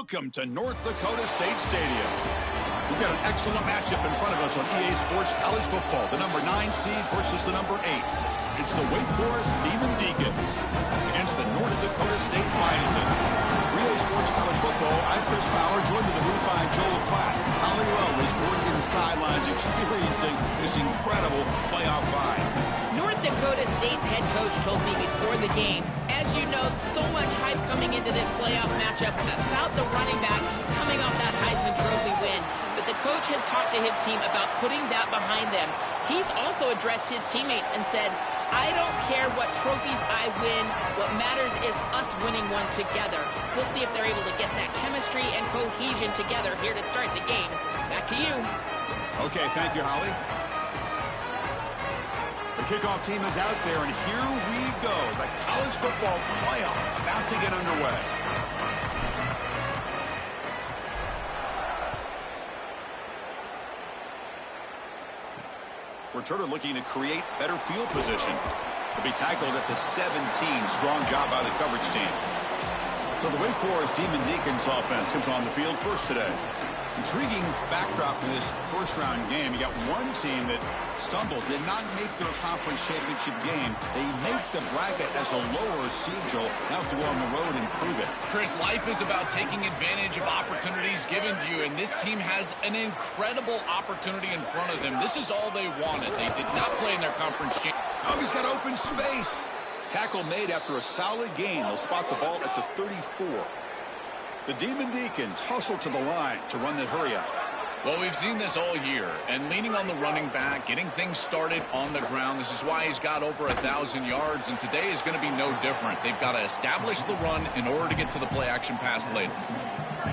Welcome to North Dakota State Stadium. We've got an excellent matchup in front of us on EA Sports College Football. The number 9 seed versus the number 8. It's the Wake Forest Demon Deacons against the North Dakota State Bison. EA Sports College Football, I'm Chris Fowler, joined in the booth by Joel Klatt. Holly Rowe is going to the sidelines experiencing this incredible playoff vibe. North Dakota State's head coach told me before the game, as you know, so much hype coming into this playoff matchup about the running back. He's coming off that Heisman Trophy win. But the coach has talked to his team about putting that behind them. He's also addressed his teammates and said, I don't care what trophies I win. What matters is us winning one together. We'll see if they're able to get that chemistry and cohesion together here to start the game. Back to you. Okay, thank you, Holly. The kickoff team is out there, and here we go. The college football playoff about to get underway. Returner looking to create better field position. To be tackled at the 17. Strong job by the coverage team. So the Wake Forest Demon Deacons offense comes on the field first today. Intriguing backdrop to this first-round game. You got one team that stumbled, did not make their conference championship game. They make the bracket as a lower seed, Joel. Now have to go on the road and prove it. Chris, life is about taking advantage of opportunities given to you, and this team has an incredible opportunity in front of them. This is all they wanted. They did not play in their conference championship. Oh, he's got open space. Tackle made after a solid gain. They'll spot the ball at the 34. The Demon Deacons hustle to the line to run the hurry-up. Well, we've seen this all year, and leaning on the running back, getting things started on the ground. This is why he's got over 1,000 yards, and today is going to be no different. They've got to establish the run in order to get to the play-action pass later.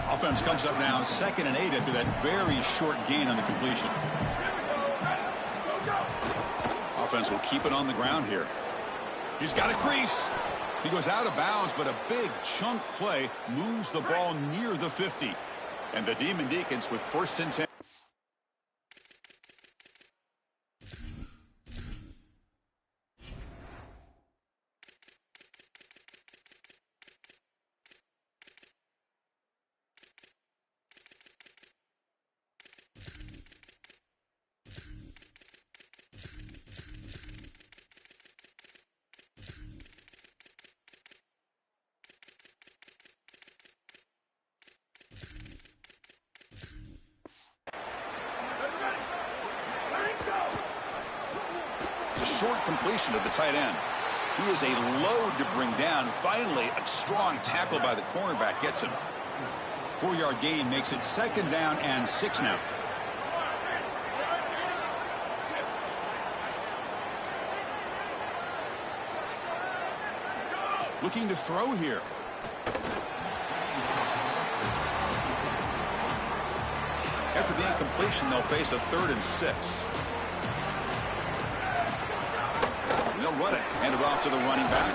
Offense comes up now 2nd and 8 after that very short gain on the completion. Offense will keep it on the ground here. He's got a crease. He goes out of bounds, but a big chunk play moves the ball near the 50. And the Demon Deacons with 1st and 10. Short completion to the tight end. He is a load to bring down. Finally, a strong tackle by the cornerback gets him. 4-yard gain makes it 2nd down and 6 now. Looking to throw here. After the incompletion, they'll face a 3rd and 6. They'll run it. Hand it off to the running back.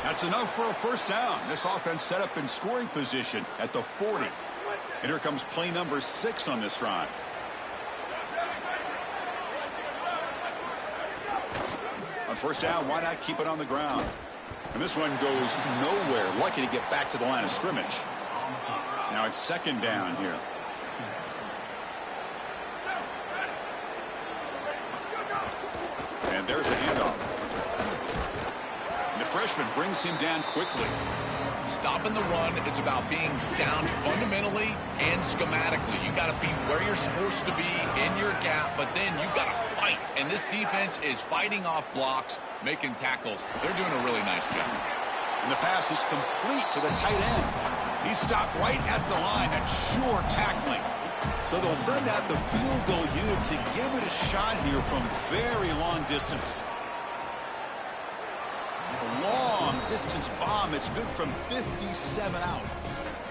That's enough for a 1st down. This offense set up in scoring position at the 40. And here comes play number 6 on this drive. On 1st down, why not keep it on the ground? And this one goes nowhere. Lucky to get back to the line of scrimmage. Now it's 2nd down here. And there's a handoff. Freshman brings him down quickly. Stopping the run is about being sound fundamentally and schematically. You got to be where you're supposed to be in your gap, but then you got to fight. And this defense is fighting off blocks, making tackles. They're doing a really nice job. And the pass is complete to the tight end. He stopped right at the line. That's sure tackling. So they'll send out the field goal unit to give it a shot here from very long distance. Long distance bomb. It's good from 57 out.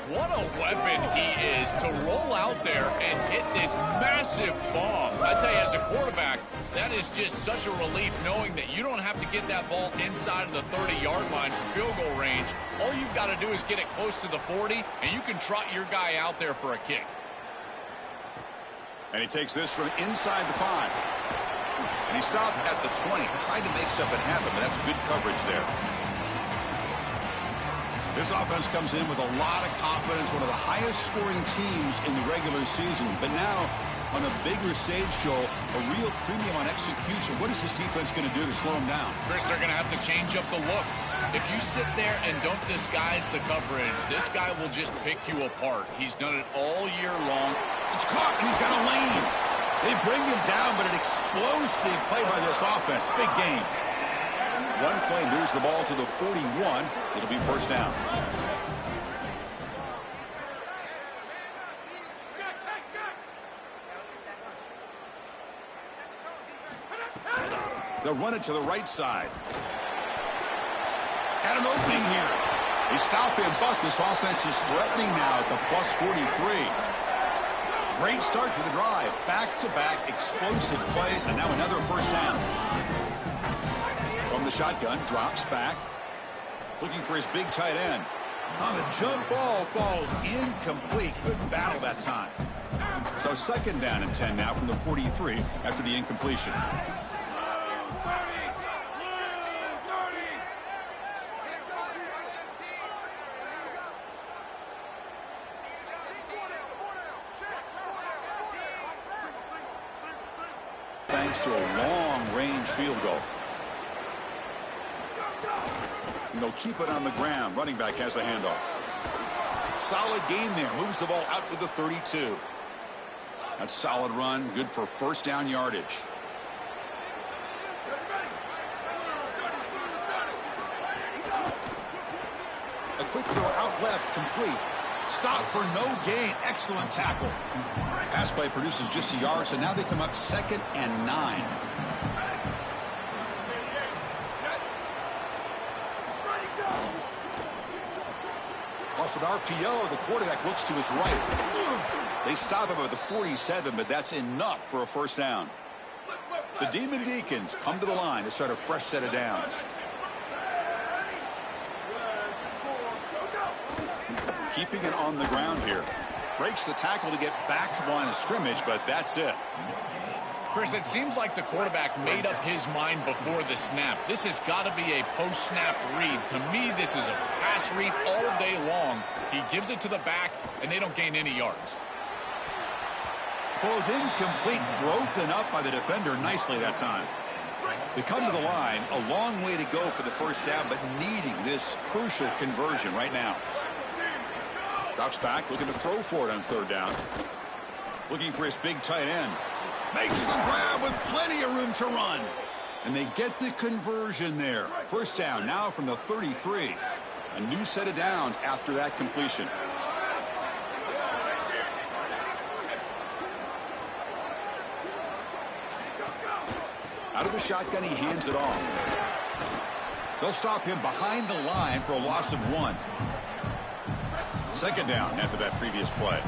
What a weapon he is to roll out there and hit this massive bomb. I tell you, as a quarterback, that is just such a relief knowing that you don't have to get that ball inside of the 30-yard line for field goal range. All you've got to do is get it close to the 40, and you can trot your guy out there for a kick. And he takes this from inside the 5. And he stopped at the 20. Tried to make something happen, but that's good coverage there. This offense comes in with a lot of confidence, one of the highest scoring teams in the regular season. But now, on a bigger stage, Joel, a real premium on execution. What is this defense going to do to slow them down? Chris, they're going to have to change up the look. If you sit there and don't disguise the coverage, this guy will just pick you apart. He's done it all year long. It's caught, and he's got a lane. They bring him down, but an explosive play by this offense. Big game. One play moves the ball to the 41. It'll be first down. They'll run it to the right side. Had an opening here. They stop him, but this offense is threatening now at the plus 43. Great start to the drive. Back-to-back explosive plays, and now another first down. From the shotgun, drops back. Looking for his big tight end. On the jump ball, falls incomplete. Good battle that time. So second down and 10 now from the 43 after the incompletion. Thanks to a long-range field goal. And they'll keep it on the ground. Running back has the handoff. Solid gain there. Moves the ball out to the 32. That's solid run. Good for first down yardage. A quick throw out left, complete. Stop for no gain. Excellent tackle. Pass play produces just a yard, so now they come up 2nd and 9. Off an RPO, the quarterback looks to his right. They stop him at the 47, but that's enough for a first down. The Demon Deacons come to the line to start a fresh set of downs. Keeping it on the ground here. Breaks the tackle to get back to the line of scrimmage, but that's it. Chris, it seems like the quarterback made up his mind before the snap. This has got to be a post-snap read. To me, this is a pass read all day long. He gives it to the back, and they don't gain any yards. Falls incomplete, broken up by the defender nicely that time. They come to the line, a long way to go for the first down, but needing this crucial conversion right now. Drops back, looking to throw for it on third down. Looking for his big tight end. Makes the grab with plenty of room to run. And they get the conversion there. First down now from the 33. A new set of downs after that completion. Out of the shotgun, he hands it off. They'll stop him behind the line for a loss of 1. Second down after that previous play.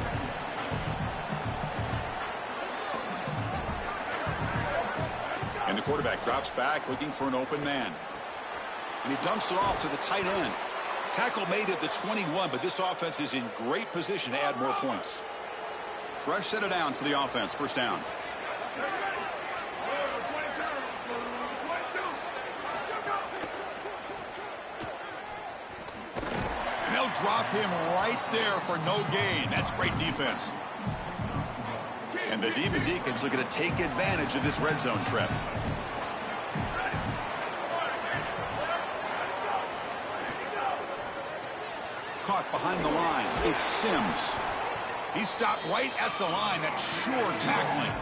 And the quarterback drops back looking for an open man. And he dumps it off to the tight end. Tackle made at the 21, but this offense is in great position to add more points. Fresh set of downs for the offense. First down. Drop him right there for no gain. That's great defense. And the Demon Deacons looking to take advantage of this red zone trip. Caught behind the line. It's Sims. He stopped right at the line. That's sure tackling.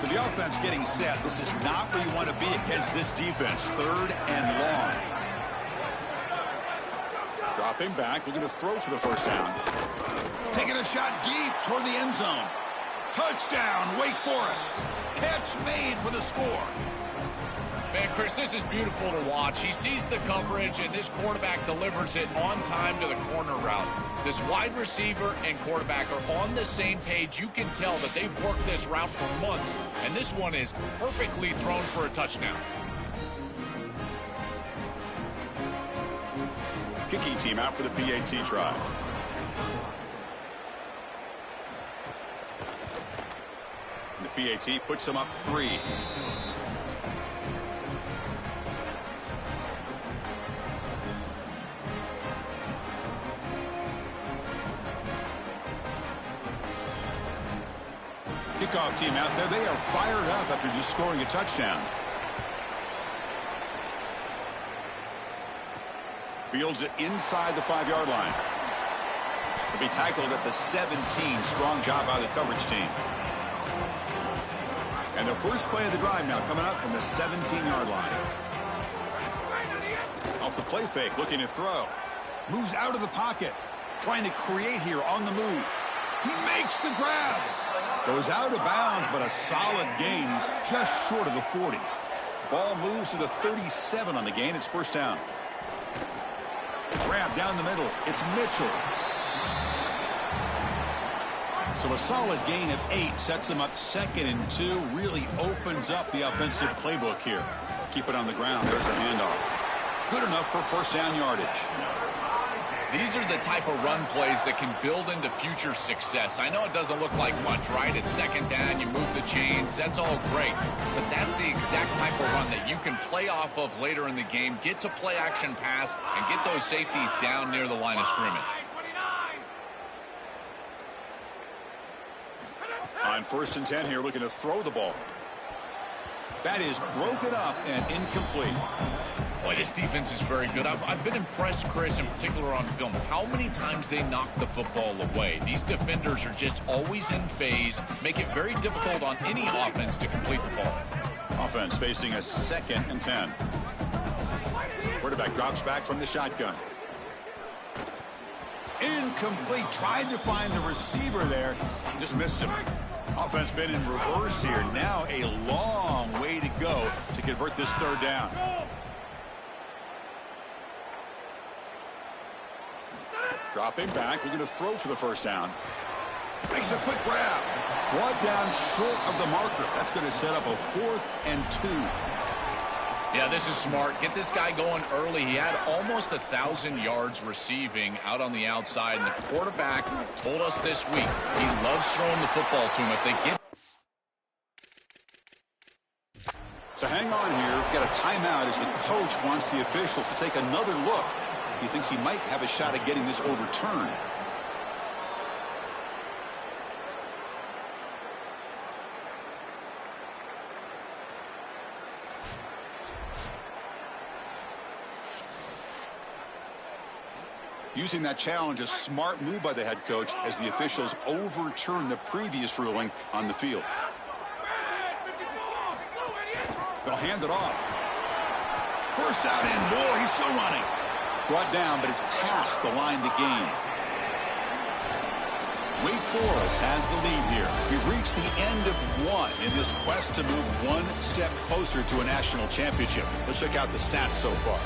So the offense getting set. This is not where you want to be against this defense. Third and long. Dropping back, looking to throw for the first down. Taking a shot deep toward the end zone. Touchdown, Wake Forest. Catch made for the score. Man, Chris, this is beautiful to watch. He sees the coverage, and this quarterback delivers it on time to the corner route. This wide receiver and quarterback are on the same page. You can tell that they've worked this route for months, and this one is perfectly thrown for a touchdown. Kicking team out for the PAT try. And the PAT puts them up 3. Kickoff team out there. They are fired up after just scoring a touchdown. Fields it inside the 5-yard line. He'll be tackled at the 17. Strong job by the coverage team. And the first play of the drive now coming up from the 17-yard line. Off the play fake, looking to throw. Moves out of the pocket. Trying to create here on the move. He makes the grab. Goes out of bounds, but a solid gain. He's just short of the 40. Ball moves to the 37 on the gain. It's first down. Grab down the middle. It's Mitchell. So a solid gain of 8 sets him up 2nd and 2. Really opens up the offensive playbook here. Keep it on the ground. There's a handoff. Good enough for first down yardage. These are the type of run plays that can build into future success. I know it doesn't look like much, right? It's second down, you move the chains, that's all great. But that's the exact type of run that you can play off of later in the game, get to play action pass, and get those safeties down near the line of scrimmage. On 1st and 10 here, looking to throw the ball. That is broken up and incomplete. Boy, this defense is very good. I've been impressed, Chris, in particular on film, how many times they knock the football away. These defenders are just always in phase, make it very difficult on any offense to complete the ball. Offense facing a 2nd and 10. Quarterback drops back from the shotgun. Incomplete. Tried to find the receiver there. Just missed him. Offense been in reverse here. Now a long way to go to convert this 3rd down. Dropping back, looking to throw for the first down. Makes a quick grab. Brought down short of the marker. That's going to set up a 4th and 2. Yeah, this is smart. Get this guy going early. He had almost 1,000 yards receiving out on the outside, and the quarterback told us this week he loves throwing the football to him. If they get So hang on here. Got a timeout as the coach wants the officials to take another look. He thinks he might have a shot at getting this overturned. Using that challenge, a smart move by the head coach as the officials overturn the previous ruling on the field. They'll hand it off. First out and more. He's still running. Brought down, but it's past the line to gain. Wake Forest has the lead here. We've reached the end of 1 in this quest to move 1 step closer to a national championship. Let's check out the stats so far.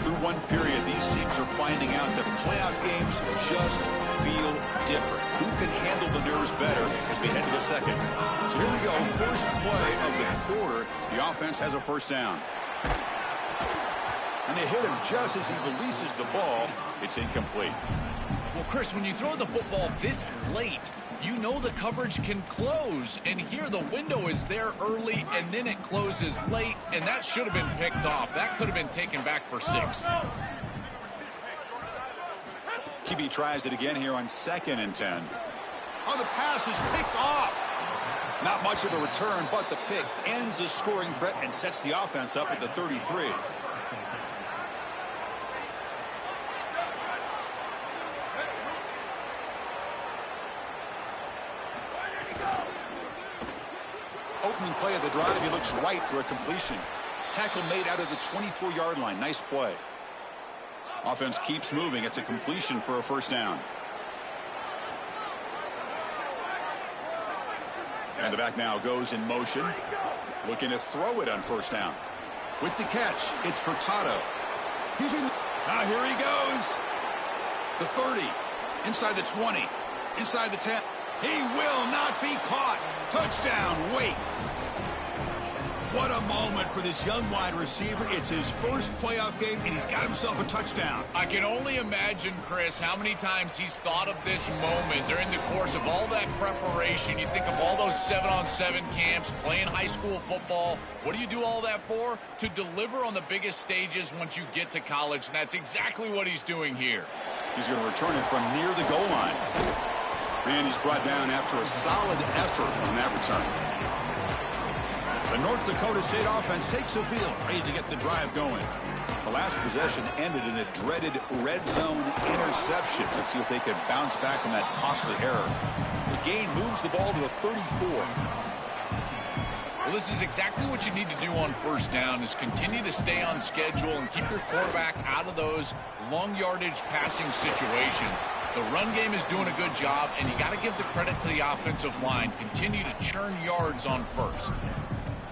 Through one period, these teams are finding out that playoff games just feel different. Who can handle the nerves better as we head to the 2nd? So here we go. First play of the quarter. The offense has a first down. And they hit him just as he releases the ball. It's incomplete. Well, Chris, when you throw the football this late, you know the coverage can close. And here the window is there early, and then it closes late, and that should have been picked off. That could have been taken back for 6. QB tries it again here on 2nd and 10. Oh, the pass is picked off. Not much of a return, but the pick ends the scoring threat and sets the offense up at the 33. Opening play of the drive, he looks right for a completion. Tackle made out of the 24-yard line. Nice play. Offense keeps moving. It's a completion for a first down. And the back now goes in motion. Looking to throw it on first down. With the catch, it's Hurtado. He's in. Now here he goes. The 30. Inside the 20. Inside the 10. He will not be caught. Touchdown, Wake. What a moment for this young wide receiver. It's his first playoff game, and he's got himself a touchdown. I can only imagine, Chris, how many times he's thought of this moment during the course of all that preparation. You think of all those 7-on-7 camps, playing high school football. What do you do all that for? To deliver on the biggest stages once you get to college, and that's exactly what he's doing here. He's going to return it from near the goal line. And he's brought down after a solid effort on that return. The North Dakota State offense takes the field, ready to get the drive going. The last possession ended in a dreaded red zone interception. Let's see if they can bounce back from that costly error. The gain moves the ball to the 34. Well, this is exactly what you need to do on first down, is continue to stay on schedule and keep your quarterback out of those long yardage passing situations. The run game is doing a good job, and you got to give the credit to the offensive line. Continue to churn yards on first.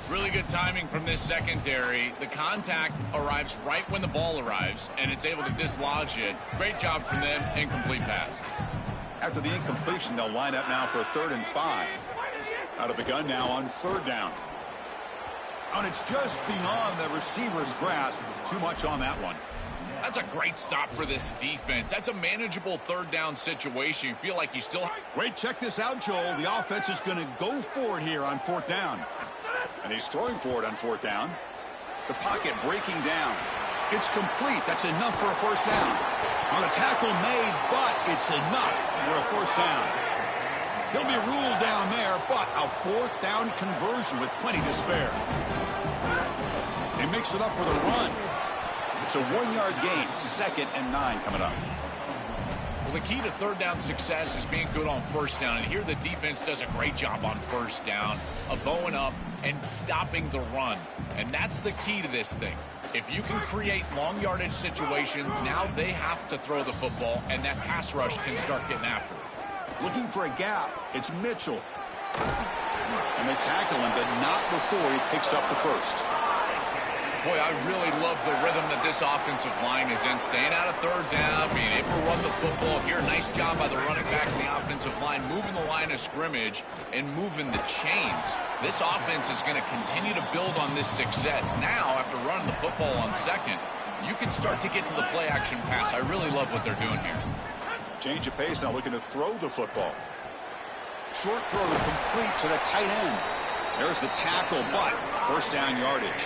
Really good timing from this secondary. The contact arrives right when the ball arrives, and it's able to dislodge it. Great job from them. Incomplete pass. After the incompletion, they'll line up now for a 3rd and 5. Out of the gun now on 3rd down. And it's just beyond the receiver's grasp. Too much on that one. That's a great stop for this defense. That's a manageable 3rd down situation. You feel like you still... Wait, check this out, Joel. The offense is going to go for it here on 4th down. And he's throwing for it on 4th down. The pocket breaking down. It's complete. That's enough for a 1st down. Now the tackle made, but it's enough for a 1st down. He'll be ruled down there, but a 4th down conversion with plenty to spare. They mix it up with a run. It's a 1-yard gain. 2nd and 9 coming up. Well, the key to 3rd down success is being good on 1st down. And here the defense does a great job on 1st down of bowing up and stopping the run. And that's the key to this thing. If you can create long yardage situations, now they have to throw the football, and that pass rush can start getting after it. Looking for a gap. It's Mitchell. And they tackle him, but not before he picks up the 1st. Boy, I really love the rhythm that this offensive line is in. Staying out of 3rd down, being able to run the football here. Nice job by the running back and the offensive line, moving the line of scrimmage and moving the chains. This offense is going to continue to build on this success. Now, after running the football on 2nd, you can start to get to the play-action pass. I really love what they're doing here. Change of pace now, looking to throw the football. Short throw complete to the tight end. There's the tackle, but 1st down yardage.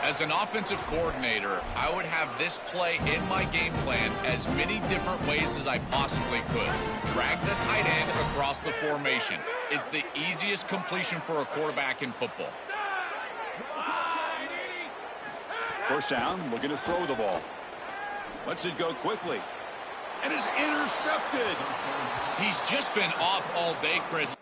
As an offensive coordinator, I would have this play in my game plan as many different ways as I possibly could. Drag the tight end across the formation. It's the easiest completion for a quarterback in football. 1st down, looking to throw the ball. Lets it go quickly. And is intercepted. He's just been off all day, Chris.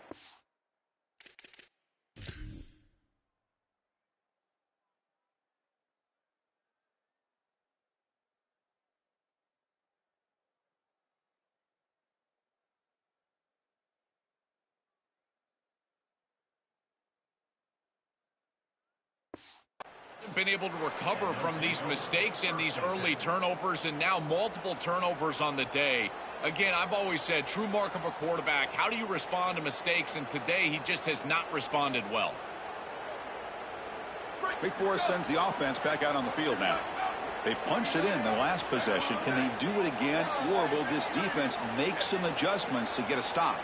Been able to recover from these mistakes and these early turnovers, and now multiple turnovers on the day. Again, I've always said, true mark of a quarterback, how do you respond to mistakes? And today he just has not responded well. Wake Forest sends the offense back out on the field now. They punched it in the last possession. Can they do it again, or will this defense make some adjustments to get a stop?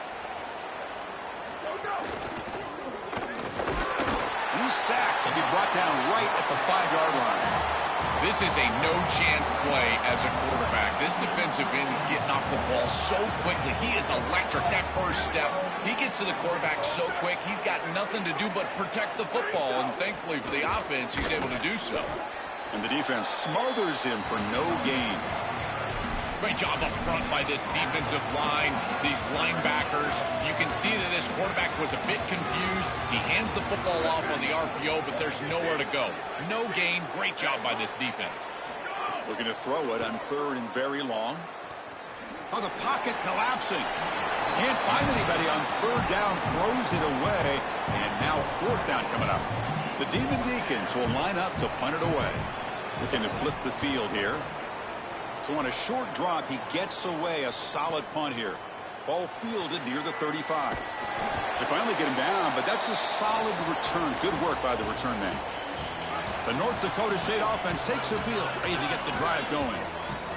He's sacked. He'll be brought down right at the 5-yard line. This is a no-chance play as a quarterback. This defensive end is getting off the ball so quickly. He is electric. That first step, he gets to the quarterback so quick, he's got nothing to do but protect the football. And thankfully for the offense, he's able to do so. And the defense smothers him for no gain. Great job up front by this defensive line, these linebackers. You can see that this quarterback was a bit confused. He hands the football off on the RPO, but there's nowhere to go. No gain. Great job by this defense. Looking to throw it on 3rd and very long. Oh, the pocket collapsing. Can't find anybody on 3rd down. Throws it away. And now 4th down coming up. The Demon Deacons will line up to punt it away. Looking to flip the field here. So on a short drop, he gets away a solid punt here. Ball fielded near the 35. They finally get him down, but that's a solid return. Good work by the return man. The North Dakota State offense takes the field, ready to get the drive going.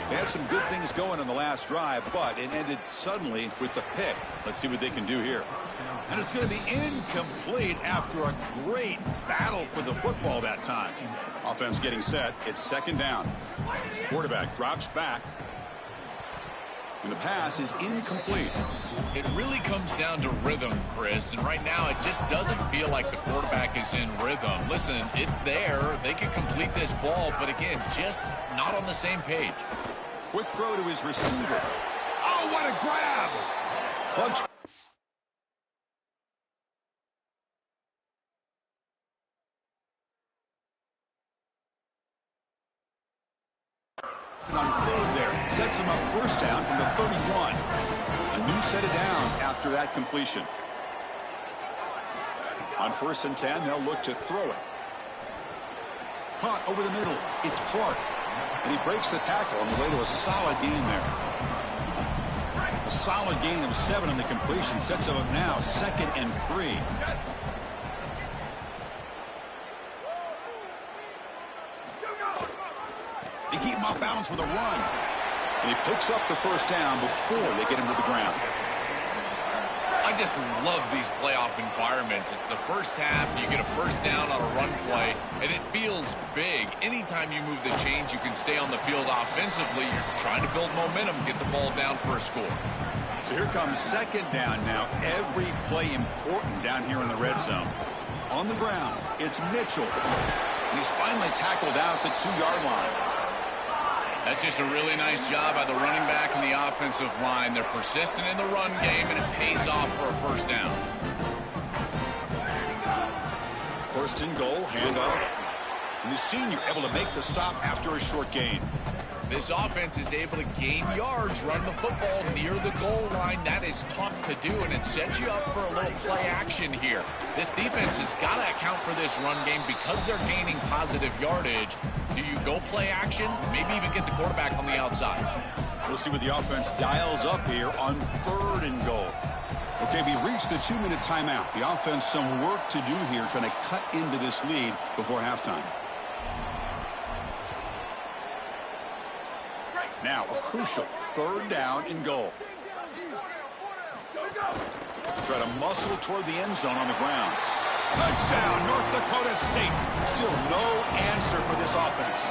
They had some good things going on the last drive, but it ended suddenly with the pick. Let's see what they can do here. And it's going to be incomplete after a great battle for the football that time. Offense getting set. It's second down. Quarterback drops back. And the pass is incomplete. It really comes down to rhythm, Chris, and right now it just doesn't feel like the quarterback is in rhythm. Listen, it's there. They can complete this ball, but again, just not on the same page. Quick throw to his receiver. Oh, what a grab! Clutch. On third there, sets him up first down from the 31. A new set of downs after that completion. On 1st and 10, they'll look to throw it. Caught over the middle. It's Clark. And he breaks the tackle on the way to a solid gain there. A solid gain of 7 on the completion sets him up now 2nd and 3. They keep him off balance with a run. And he picks up the first down before they get him to the ground. I just love these playoff environments. It's the first half, you get a first down on a run play, and it feels big. Anytime you move the chains, you can stay on the field offensively. You're trying to build momentum, get the ball down for a score. So here comes second down now. Every play important down here in the red zone. On the ground, it's Mitchell. He's finally tackled out at the 2-yard line. That's just a really nice job by the running back and the offensive line. They're persistent in the run game, and it pays off for a first down. 1st and goal, handoff. And the senior able to make the stop after a short gain. This offense is able to gain yards, run the football near the goal line. That is tough to do, and it sets you up for a little play action here. This defense has got to account for this run game because they're gaining positive yardage. Do you go play action? Maybe even get the quarterback on the outside. We'll see what the offense dials up here on 3rd and goal. Okay, we reached the 2-minute timeout. The offense some work to do here, trying to cut into this lead before halftime. Now a crucial 3rd down and goal. Try to muscle toward the end zone on the ground. Touchdown, North Dakota State. Still no answer for this offense.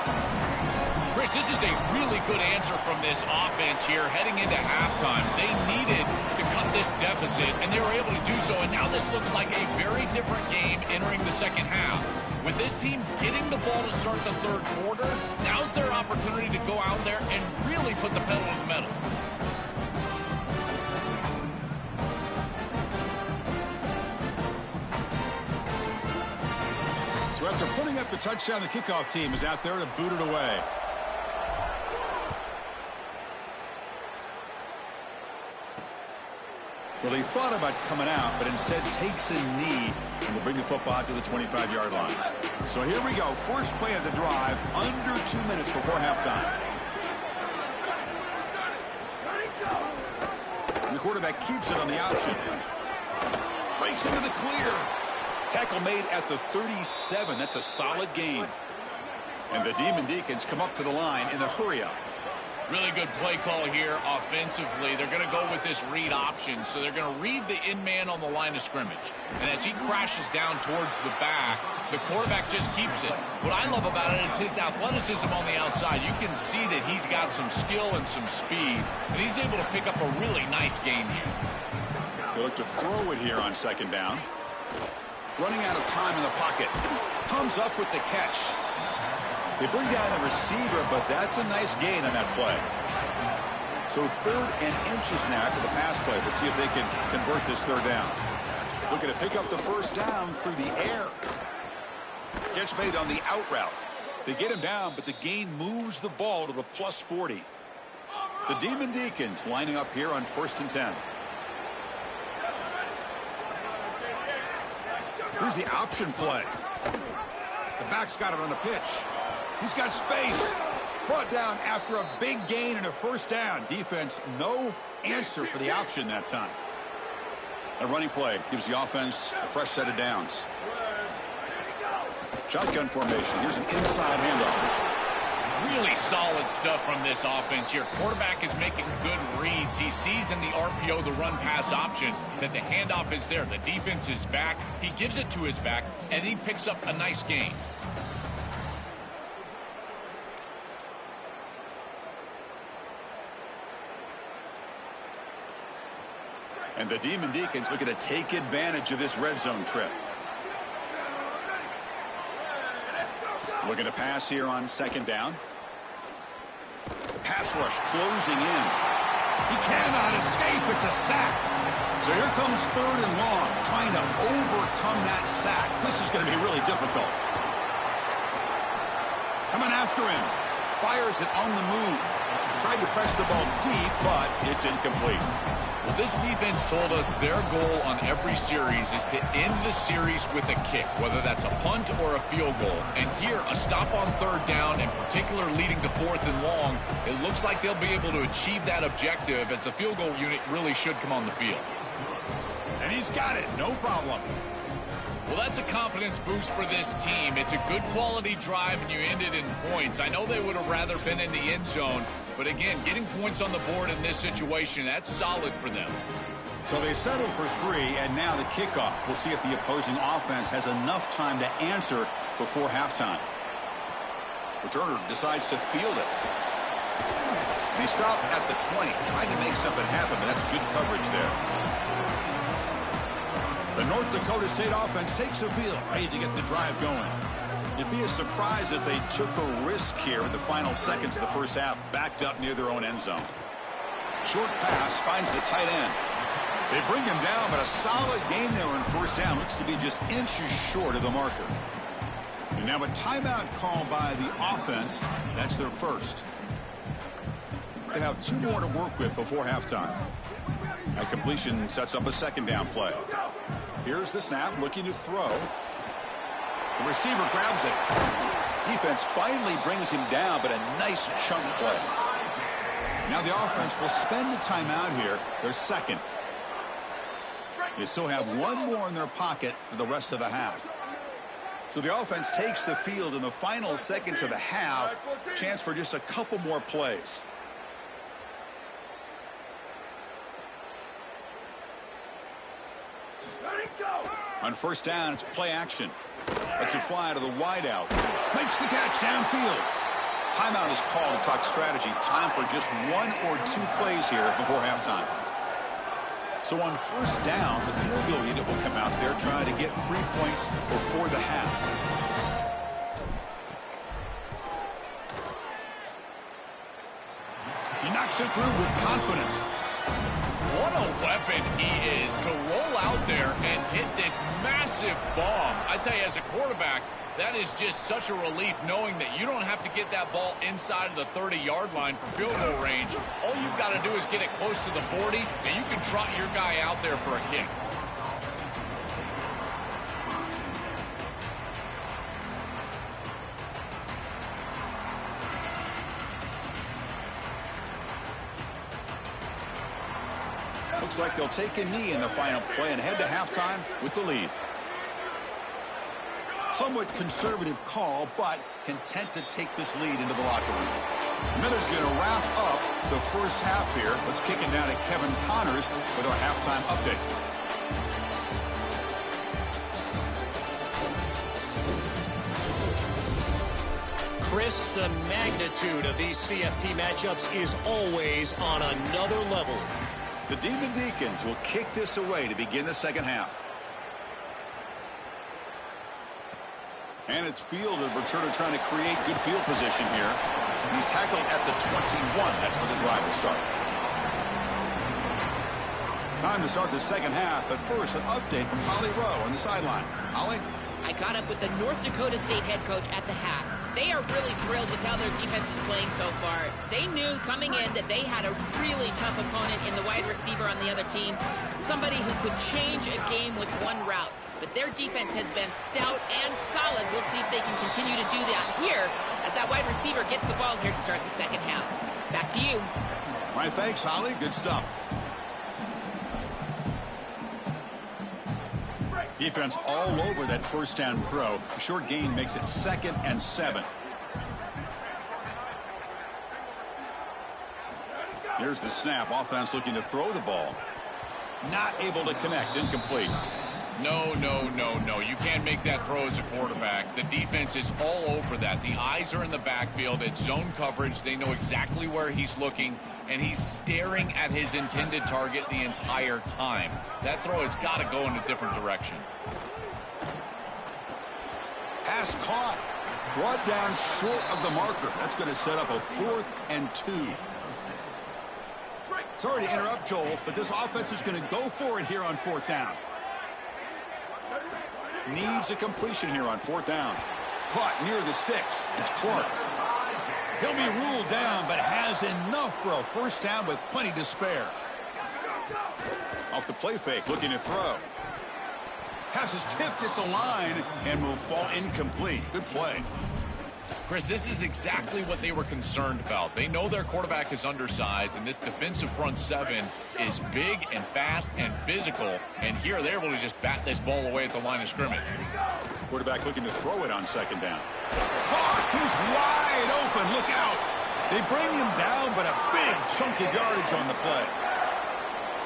Chris, this is a really good answer from this offense here heading into halftime. They needed to cut this deficit, and they were able to do so, and now this looks like a very different game entering the second half. With this team getting the ball to start the 3rd quarter, now's their opportunity to go out there and really put the pedal to the metal. So after putting up the touchdown, the kickoff team is out there to boot it away. Well, he thought about coming out, but instead takes a knee and will bring the football out to the 25-yard line. So here we go. First play of the drive, under 2 minutes before halftime. And the quarterback keeps it on the option. Breaks into the clear. Tackle made at the 37. That's a solid gain. And the Demon Deacons come up to the line in the hurry-up. Really good play call here offensively. They're going to go with this read option. So they're going to read the in-man on the line of scrimmage. And as he crashes down towards the back, the quarterback just keeps it. What I love about it is his athleticism on the outside. You can see that he's got some skill and some speed. And he's able to pick up a really nice gain here. They look to throw it here on 2nd down. Running out of time in the pocket. Comes up with the catch. They bring down the receiver, but that's a nice gain on that play. So 3rd and inches now after the pass play. Let's see if they can convert this 3rd down. Looking to pick up the first down through the air. Catch made on the out route. They get him down, but the gain moves the ball to the +40. The Demon Deacons lining up here on 1st and 10. Here's the option play. The back's got it on the pitch. He's got space. Brought down after a big gain and a first down. Defense, no answer for the option that time. A running play gives the offense a fresh set of downs. Shotgun formation. Here's an inside handoff. Really solid stuff from this offense here. Quarterback is making good reads. He sees in the RPO the run-pass option that the handoff is there. The defense is back. He gives it to his back, and he picks up a nice gain. And the Demon Deacons looking to take advantage of this red zone trip. Looking to pass here on second down. Pass rush closing in. He cannot escape. It's a sack. So here comes third and long, trying to overcome that sack. This is going to be really difficult. Coming after him. Fires it on the move. Tried to press the ball deep, but it's incomplete. Well, this defense told us their goal on every series is to end the series with a kick, whether that's a punt or a field goal. And here, a stop on third down, in particular leading to fourth and long, it looks like they'll be able to achieve that objective as the field goal unit really should come on the field. And he's got it, no problem. Well, that's a confidence boost for this team. It's a good quality drive, and you end it in points. I know they would have rather been in the end zone, but again, getting points on the board in this situation, that's solid for them. So they settled for 3, and now the kickoff. We'll see if the opposing offense has enough time to answer before halftime. Returner decides to field it. They stop at the 20, trying to make something happen, but that's good coverage there. The North Dakota State offense takes the field, ready to get the drive going. It'd be a surprise if they took a risk here in the final seconds of the first half, backed up near their own end zone. Short pass finds the tight end. They bring him down, but a solid gain there in first down. Looks to be just inches short of the marker. And now a timeout call by the offense. That's their first. They have 2 more to work with before halftime. A completion sets up a second down play. Here's the snap, looking to throw. The receiver grabs it. Defense finally brings him down, but a nice chunk play. Now the offense will spend the timeout here, their second. They still have 1 more in their pocket for the rest of the half. So the offense takes the field in the final seconds of the half. Chance for just a couple more plays. On first down, it's play action. Lets it fly to the wideout. Makes the catch downfield. Timeout is called to talk strategy. Time for just 1 or 2 plays here before halftime. So on first down, the field goal unit will come out there trying to get 3 points before the half. He knocks it through with confidence. What a weapon he is to roll out there and hit this massive bomb. I tell you, as a quarterback, that is just such a relief knowing that you don't have to get that ball inside of the 30-yard line for field goal range. All you've got to do is get it close to the 40, and you can trot your guy out there for a kick. Looks like they'll take a knee in the final play and head to halftime with the lead. Somewhat conservative call, but content to take this lead into the locker room. Miller's going to wrap up the first half here. Let's kick it down to Kevin Connors with our halftime update. Chris, the magnitude of these CFP matchups is always on another level. The Demon Deacons will kick this away to begin the second half. And it's fielded. Returner trying to create good field position here. He's tackled at the 21. That's where the drive will start. Time to start the second half, but first an update from Holly Rowe on the sidelines. Holly? I caught up with the North Dakota State head coach at the half. They are really thrilled with how their defense is playing so far. They knew coming in that they had a really tough opponent in the wide receiver on the other team, somebody who could change a game with one route. But their defense has been stout and solid. We'll see if they can continue to do that here as that wide receiver gets the ball here to start the second half. Back to you. All right, thanks, Holly. Good stuff. Defense all over that first down throw. A short gain makes it 2nd and 7. Here's the snap. Offense looking to throw the ball. Not able to connect. Incomplete. No. You can't make that throw as a quarterback. The defense is all over that. The eyes are in the backfield. It's zone coverage. They know exactly where he's looking, and he's staring at his intended target the entire time. That throw has got to go in a different direction. Pass caught. Brought down short of the marker. That's going to set up a 4th and 2. Sorry to interrupt, Joel, but this offense is going to go for it here on 4th down. Needs a completion here on 4th down. Caught near the sticks. It's Clark. He'll be ruled down, but has enough for a first down with plenty to spare. Off the play fake, looking to throw. Pass is tipped at the line and will fall incomplete. Good play. Chris, this is exactly what they were concerned about. They know their quarterback is undersized, and this defensive front 7 is big and fast and physical. And here they're able to just bat this ball away at the line of scrimmage. Quarterback looking to throw it on 2nd down. Caught! He's wide open. Look out. They bring him down, but a big chunk of yardage on the play.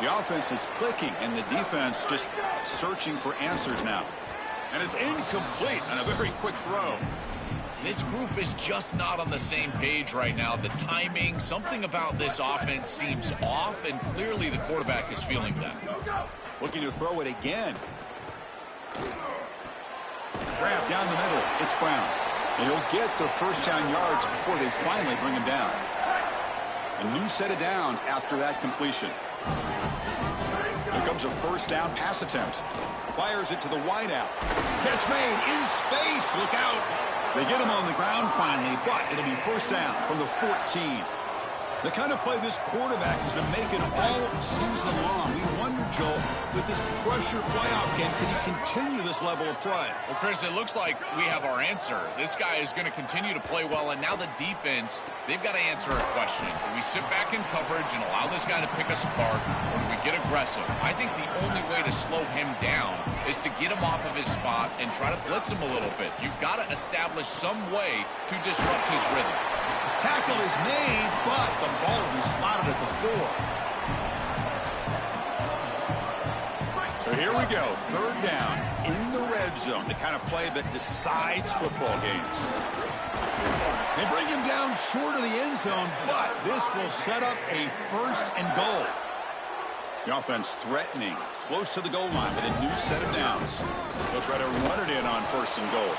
The offense is clicking, and the defense just searching for answers now. And it's incomplete on a very quick throw. This group is just not on the same page right now. The timing, something about this offense seems off, and clearly the quarterback is feeling that. Looking to throw it again. Grab down the middle. It's Brown. And he'll get the first down yards before they finally bring him down. A new set of downs after that completion. Here comes a first down pass attempt. Fires it to the wideout. Catch made in space. Look out. They get him on the ground finally, but it'll be first down from the 14. The kind of play this quarterback has been making all season long. We wonder, Joel, with this pressure playoff game, can he continue this level of play? Well, Chris, it looks like we have our answer. This guy is going to continue to play well, and now the defense, they've got to answer a question. Do we sit back in coverage and allow this guy to pick us apart, or do we get aggressive? I think the only way to slow him down is to get him off of his spot and try to blitz him a little bit. You've got to establish some way to disrupt his rhythm. Tackle is made, but the ball will be spotted at the 4. So here we go, 3rd down in the red zone, the kind of play that decides football games. They bring him down short of the end zone, but this will set up a 1st and goal. The offense threatening, close to the goal line with a new set of downs. They'll try to run it in on 1st and goal.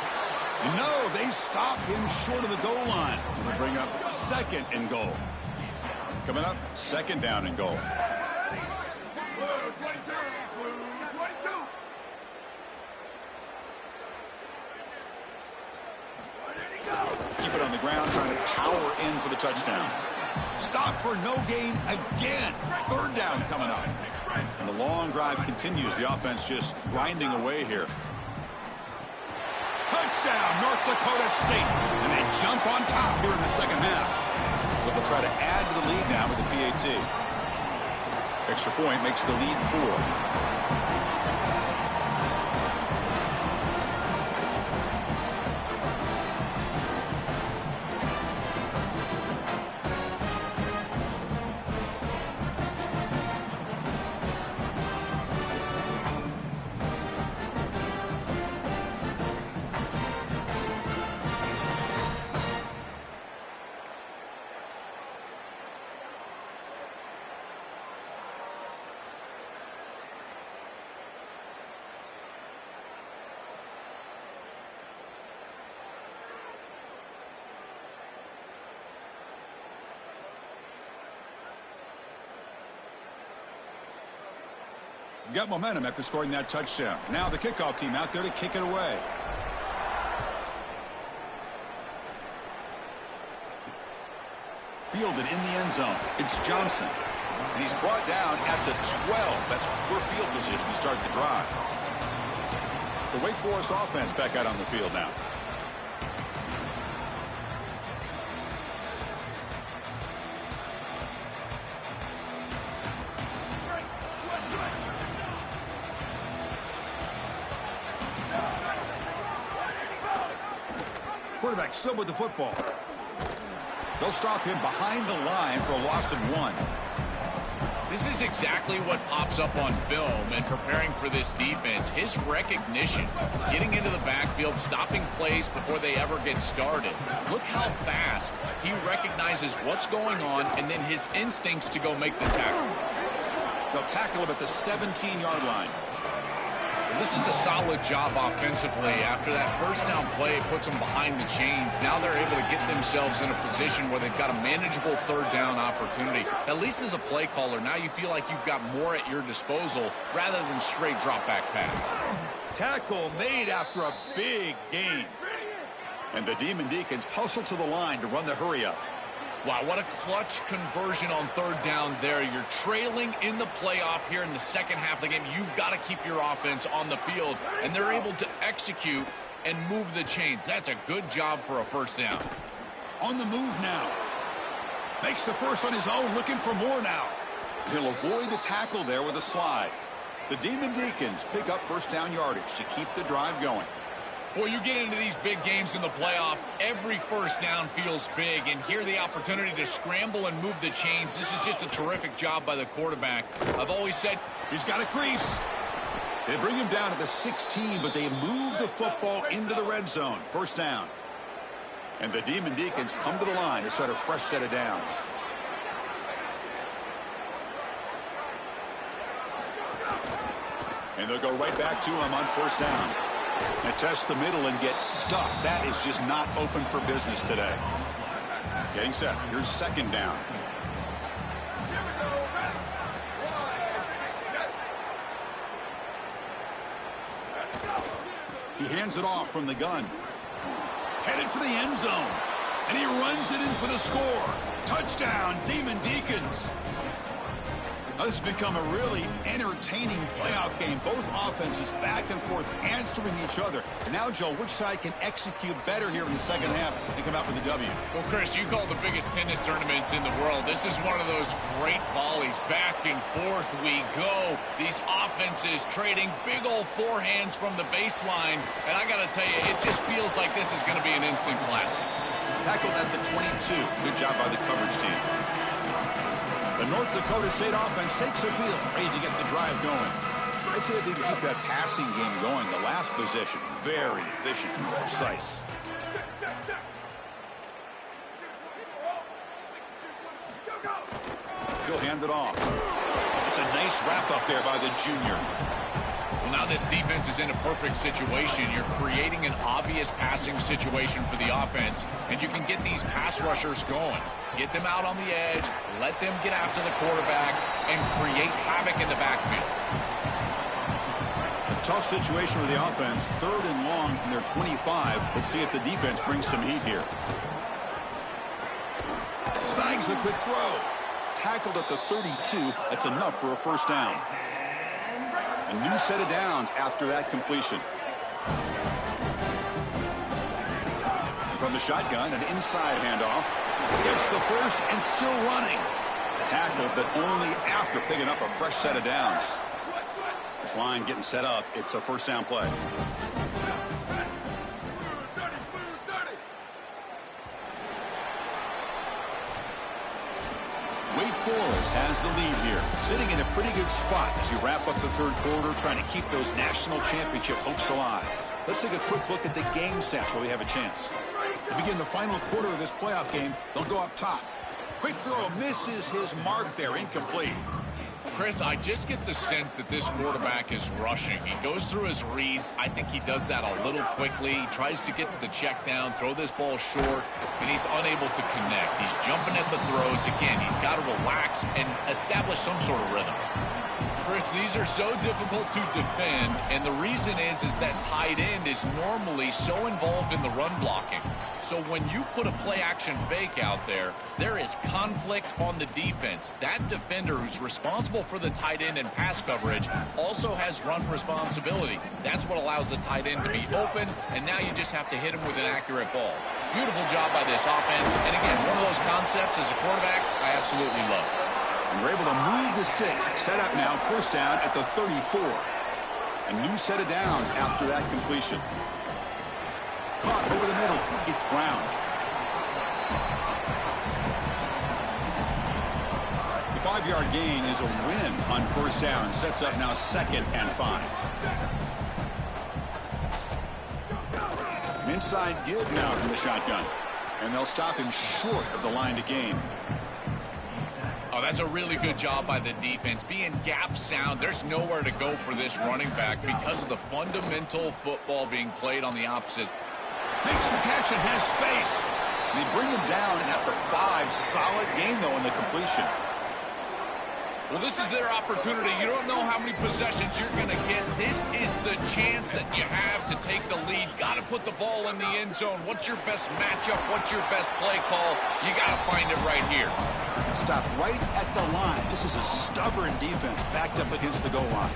No, they stop him short of the goal line. They bring up 2nd and goal. Coming up, 2nd down and goal. Keep it on the ground, trying to power in for the touchdown. Stop for no gain again. 3rd down coming up. And the long drive continues. The offense just grinding away here. Touchdown, North Dakota State. And they jump on top here in the 2nd half. But they'll try to add to the lead now with the PAT. Extra point makes the lead 4. Got momentum after scoring that touchdown. Now the kickoff team out there to kick it away. Fielded in the end zone. It's Johnson. And he's brought down at the 12. That's poor field position to start the drive. The Wake Forest offense back out on the field now. quarterback still with the football. They'll stop him behind the line for a loss of 1. This is exactly what pops up on film and preparing for this defense. His recognition, getting into the backfield, stopping plays before they ever get started. Look how fast he recognizes what's going on and then his instincts to go make the tackle. They'll tackle him at the 17-yard line. This is a solid job offensively. After that first down play puts them behind the chains. Now they're able to get themselves in a position where they've got a manageable third down opportunity. At least as a play caller, now you feel like you've got more at your disposal rather than straight drop back pass. Tackle made after a big gain. And the Demon Deacons hustle to the line to run the hurry up. Wow, what a clutch conversion on third down there. You're trailing in the playoff here in the second half of the game. You've got to keep your offense on the field, and they're able to execute and move the chains. That's a good job for a first down. On the move now. Makes the first on his own, looking for more now. He'll avoid the tackle there with a slide. The Demon Deacons pick up first down yardage to keep the drive going. Boy, you get into these big games in the playoff, every first down feels big, and here the opportunity to scramble and move the chains. This is just a terrific job by the quarterback. I've always said he's got a crease. They bring him down to the 16, but they move the football into the red zone. First down. And the Demon Deacons come to the line to start a fresh set of downs. And they'll go right back to him on first down. And test the middle and get stuck. That is just not open for business today. Getting set. Here's second down. He hands it off from the gun. Headed for the end zone. And he runs it in for the score. Touchdown, Demon Deacons. Now, this has become a really entertaining playoff game. Both offenses back and forth answering each other. And now, Joe, which side can execute better here in the second half and come out with a W? Well, Chris, you call the biggest tennis tournaments in the world. This is one of those great volleys. Back and forth we go. These offenses trading big old forehands from the baseline. And I got to tell you, it just feels like this is going to be an instant classic. Tackled at the 22. Good job by the coverage team. The North Dakota State offense takes the field, ready to get the drive going. Let's see if they can keep that passing game going. The last possession, very efficient and precise. He'll hand it off. It's a nice wrap up there by the junior. Well, now this defense is in a perfect situation. You're creating an obvious passing situation for the offense, and you can get these pass rushers going. Get them out on the edge, let them get after the quarterback, and create havoc in the backfield. Tough situation for the offense. Third and long from their 25. Let's see if the defense brings some heat here. Snags the quick throw. Tackled at the 32. That's enough for a first down. A new set of downs after that completion. And from the shotgun, an inside handoff. Gets the first and still running. Tackled, but only after picking up a fresh set of downs. This line getting set up. It's a first down play. Wake Forest has the lead here, sitting in a pretty good spot as you wrap up the third quarter, trying to keep those national championship hopes alive. Let's take a quick look at the game stats while we have a chance. To begin the final quarter of this playoff game, they'll go up top. Quick throw misses his mark there, incomplete. Chris, I just get the sense that this quarterback is rushing. He goes through his reads. I think he does that a little quickly. He tries to get to the check down, throw this ball short, and he's unable to connect. He's jumping at the throws. Again, he's got to relax and establish some sort of rhythm. Chris, these are so difficult to defend, and the reason is that tight end is normally so involved in the run blocking. So when you put a play-action fake out there, there is conflict on the defense. That defender who's responsible for the tight end and pass coverage also has run responsibility. That's what allows the tight end to be open, and now you just have to hit him with an accurate ball. Beautiful job by this offense, and again, one of those concepts as a quarterback I absolutely love. And we're able to move the sticks. Set up now, first down at the 34. A new set of downs after that completion. Caught over the middle. It's Brown. The 5-yard gain is a win on first down. Sets up now 2nd and 5. Inside give now from the shotgun. And they'll stop him short of the line to gain. Oh, that's a really good job by the defense. Being gap sound, there's nowhere to go for this running back because of the fundamental football being played on the opposite. Makes the catch and has space. They bring him down at the 5. Solid gain, though, in the completion. Well, this is their opportunity. You don't know how many possessions you're going to get. This is the chance that you have to take the lead. Got to put the ball in the end zone. What's your best matchup? What's your best play call? You got to find it right here. Stop right at the line. This is a stubborn defense backed up against the goal line.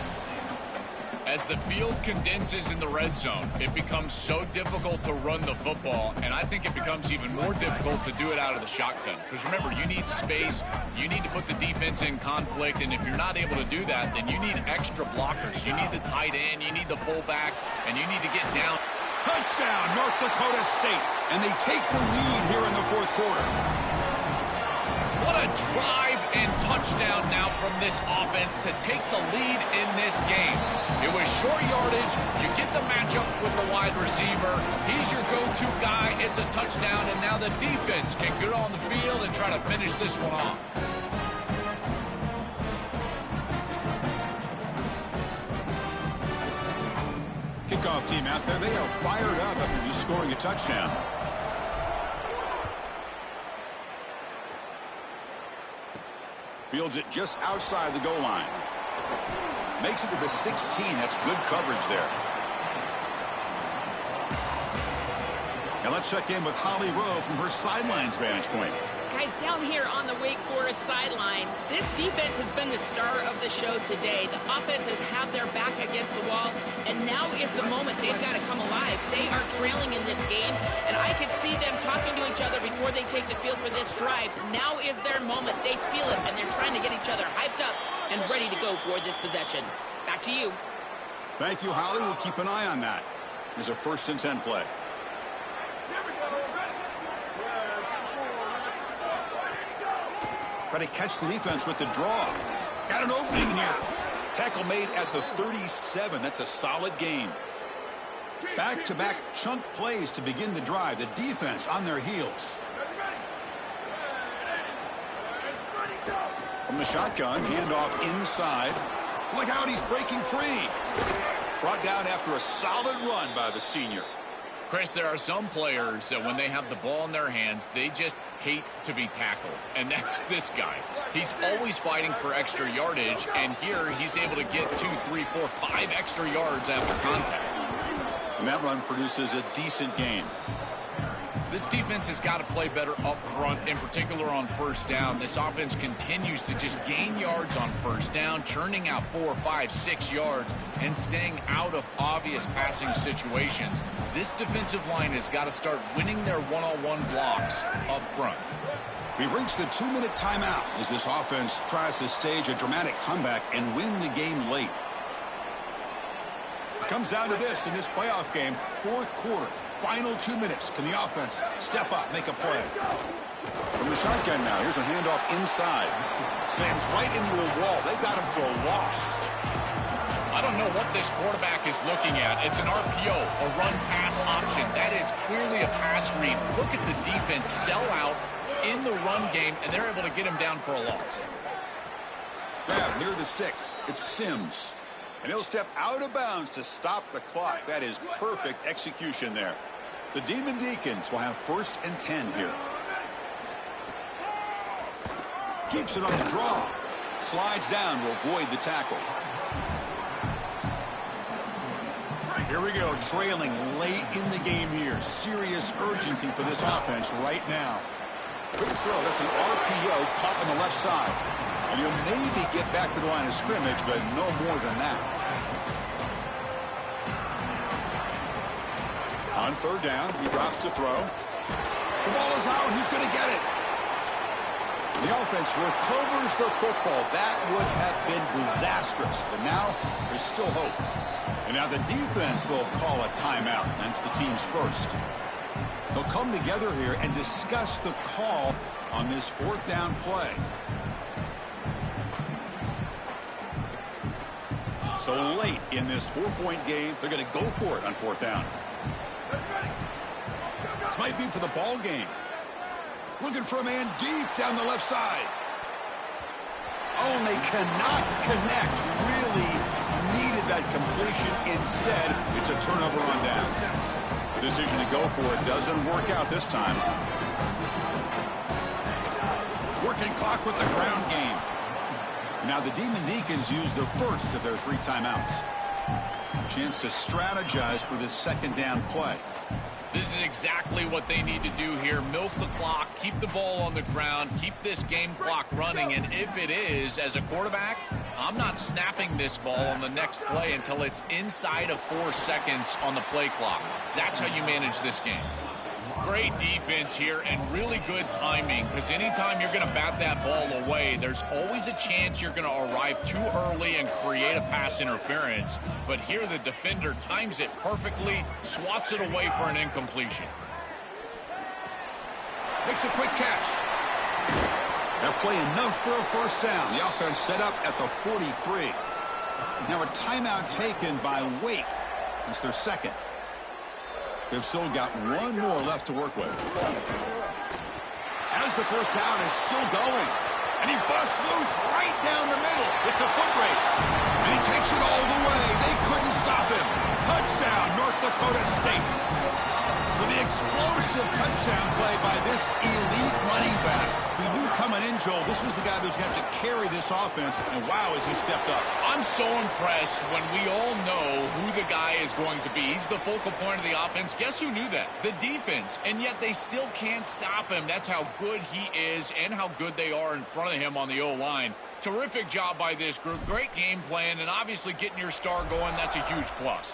As the field condenses in the red zone, it becomes so difficult to run the football, and I think it becomes even more difficult to do it out of the shotgun. Because remember, you need space, you need to put the defense in conflict, and if you're not able to do that, then you need extra blockers. You need the tight end, you need the fullback, and you need to get down. Touchdown, North Dakota State. And they take the lead here in the 4th quarter. What a drive and touchdown now from this offense to take the lead in this game. It was short yardage. You get the matchup with the wide receiver. He's your go-to guy. It's a touchdown, and now the defense can get on the field and try to finish this one off. Kickoff team out there. They are fired up after just scoring a touchdown. Fields it just outside the goal line. Makes it to the 16. That's good coverage there. Now let's check in with Holly Rowe from her sidelines vantage point. Guys, down here on the Wake Forest sideline, this defense has been the star of the show today. The offense has had their back against the wall, and now is the moment they've got to come alive. They are trailing in this game, and I can see them talking to each other before they take the field for this drive. Now is their moment. They feel it, and they're trying to get each other hyped up and ready to go for this possession. Back to you. Thank you, Holly. We'll keep an eye on that. There's a 1st and 10 play. Try to catch the defense with the draw. Got an opening here. Tackle made at the 37. That's a solid gain. Back-to-back chunk plays to begin the drive. The defense on their heels. From the shotgun, handoff inside. Look out, he's breaking free. Brought down after a solid run by the senior. Chris, there are some players that when they have the ball in their hands, they just hate to be tackled. And that's this guy. He's always fighting for extra yardage, and here he's able to get 2, 3, 4, 5 extra yards after contact. And that run produces a decent gain. This defense has got to play better up front, in particular on first down. This offense continues to just gain yards on first down, churning out 4, 5, 6 yards, and staying out of obvious passing situations. This defensive line has got to start winning their one-on-one blocks up front. We've reached the 2-minute timeout as this offense tries to stage a dramatic comeback and win the game late. It comes down to this in this playoff game, 4th quarter. Final 2 minutes. Can the offense step up, make a play? From the shotgun now, here's a handoff inside. Slams right into a wall. They've got him for a loss. I don't know what this quarterback is looking at. It's an RPO, a run-pass option. That is clearly a pass read. Look at the defense sell out in the run game, and they're able to get him down for a loss. Grab near the sticks. It's Sims. And he'll step out of bounds to stop the clock. That is perfect execution there. The Demon Deacons will have 1st and 10 here. Keeps it on the draw. Slides down to avoid the tackle. Here we go, trailing late in the game here. Serious urgency for this offense right now. Quick throw, that's an RPO caught on the left side. And you'll maybe get back to the line of scrimmage, but no more than that. On 3rd down, he drops to throw. The ball is out. Who's going to get it? The offense recovers the football. That would have been disastrous. But now there's still hope. And now the defense will call a timeout. That's the team's first. They'll come together here and discuss the call on this fourth down play. So late in this 4-point game, they're going to go for it on fourth down. This might be for the ball game. Looking for a man deep down the left side. Oh, and they cannot connect. Really needed that completion. Instead, it's a turnover on downs. The decision to go for it doesn't work out this time. Working clock with the ground game. Now the Demon Deacons use the first of their 3 timeouts. Chance to strategize for this second down play. This is exactly what they need to do here. Milk the clock, keep the ball on the ground, keep this game clock running. And if it is, as a quarterback, I'm not snapping this ball on the next play until it's inside of 4 seconds on the play clock. That's how you manage this game. Great defense here and really good timing, because anytime you're going to bat that ball away, there's always a chance you're going to arrive too early and create a pass interference. But here the defender times it perfectly, swats it away for an incompletion. Makes a quick catch. That play enough for a first down. The offense set up at the 43. Now a timeout taken by Wake. It's their second. They've still got 1 more left to work with. As the first down is still going. And he busts loose right down the middle. It's a foot race. And he takes it all the way. They couldn't stop him. Touchdown, North Dakota State. For the explosive touchdown play by this elite running back. We knew coming in, Joel, this was the guy who's going to have to carry this offense. And wow, has he stepped up. I'm so impressed when we all know who the guy is going to be. He's the focal point of the offense. Guess who knew that? The defense. And yet they still can't stop him. That's how good he is and how good they are in front of him on the O-line. Terrific job by this group. Great game plan. And obviously getting your star going, that's a huge plus.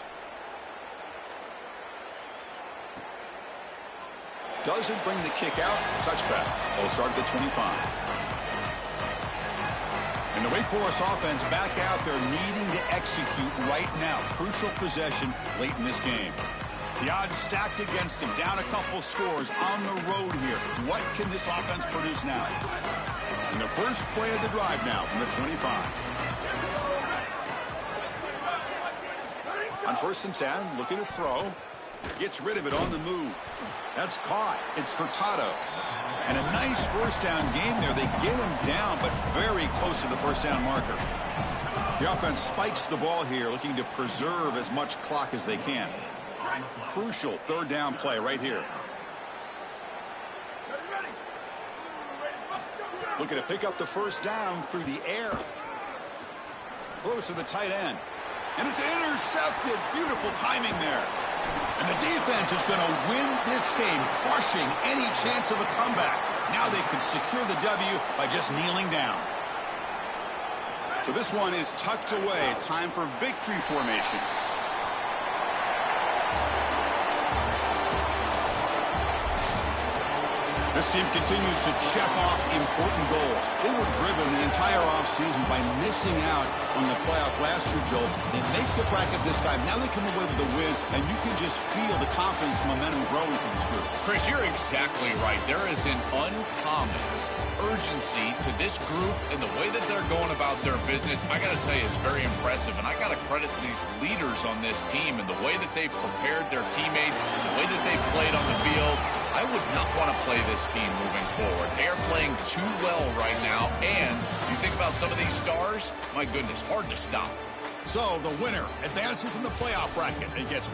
Doesn't bring the kick out. Touchback. They'll start at the 25. And the Wake Forest offense back out there needing to execute right now. Crucial possession late in this game. The odds stacked against them. Down a couple scores on the road here. What can this offense produce now? And the first play of the drive now from the 25. On 1st and 10, looking to throw. Gets rid of it on the move. That's caught. It's Furtado. And a nice first down game there. They get him down, but very close to the first down marker. The offense spikes the ball here, looking to preserve as much clock as they can. Crucial 3rd down play right here. Looking to pick up the first down through the air. Close to the tight end. And it's intercepted. Beautiful timing there. And the defense is going to win this game, crushing any chance of a comeback. Now they can secure the W by just kneeling down. So this one is tucked away. Time for victory formation. This team continues to check off important goals. They were driven the entire offseason by missing out on the playoff last year, Joel. They make the bracket this time. Now they come away with a win, and you can just feel the confidence and momentum growing for this group. Chris, you're exactly right. There is an uncommon urgency to this group and the way that they're going about their business. I got to tell you, it's very impressive. And I got to credit these leaders on this team and the way that they've prepared their teammates, the way that they've played on the field. I would not want to play this team moving forward. They are playing too well right now. And you think about some of these stars, my goodness, hard to stop. So the winner advances in the playoff bracket and gets